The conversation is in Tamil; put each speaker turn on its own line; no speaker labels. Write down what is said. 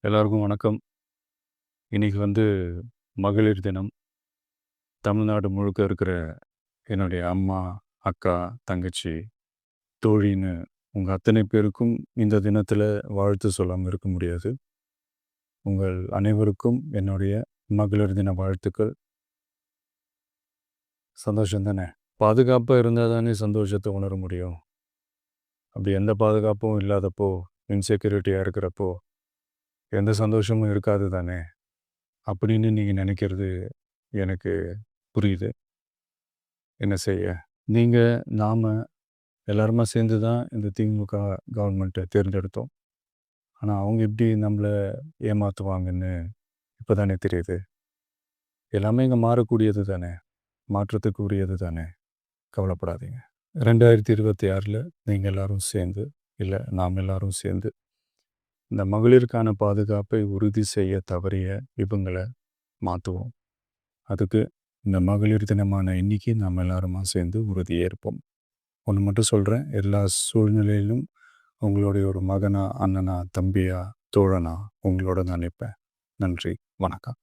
எல்லாருக்கும் வணக்கம். இன்னைக்கு மகளிர் தினம். தமிழ்நாடு முழுக்க இருக்கிற என்னுடைய அம்மா, அக்கா, தங்கச்சி, தோழின்னு உங்க அத்தனை பேருக்கும் இந்த தினத்தில வாழ்த்து சொல்லாம இருக்க முடியாது. உங்கள் அனைவருக்கும் என்னுடைய மகளிர் தின வாழ்த்துக்கள். சந்தோஷம் தானே! பாதுகாப்பா இருந்தா தானே சந்தோஷத்த உணர முடியும். அப்படி எந்த பாதுகாப்பும் இல்லாதப்போ, இன்செக்யூரிட்டியா இருக்கிறப்போ, எந்த சந்தோஷமும் இருக்காது தானே! அப்படின்னு நீங்க நினைக்கிறது எனக்கு புரியுது. என்ன செய்ய? நீங்க, நாம எல்லாருமா சேர்ந்து தான் இந்த திமுக கவர்மெண்ட்டை தேர்ந்தெடுத்தோம். ஆனா, அவங்க எப்படி நம்மள ஏமாத்துவாங்கன்னு இப்ப தானே தெரியுது. எல்லாமே இங்க மாறக்கூடியது தானே! மாற்றத்துக்கு உரியது தானே! கவலைப்படாதீங்க. 2026ல நீங்க எல்லாரும் சேர்ந்து, இல்ல நாம் எல்லாரும் சேர்ந்து, இந்த மகளிருக்கான பாதுகாப்பை உறுதி செய்ய தவறிய இவங்கள மாத்துவோம். அதுக்கு இந்த மகளிர் தினமான இன்னைக்கு நாம் எல்லாருமா சேர்ந்து உறுதியேற்போம். ஒண்ணு மட்டும் சொல்றேன், எல்லா சூழ்நிலையிலும் உங்களுடைய ஒரு மகனா, அண்ணனா, தம்பியா, தோழனா உங்களோட நான் நிப்பேன். நன்றி, வணக்கம்.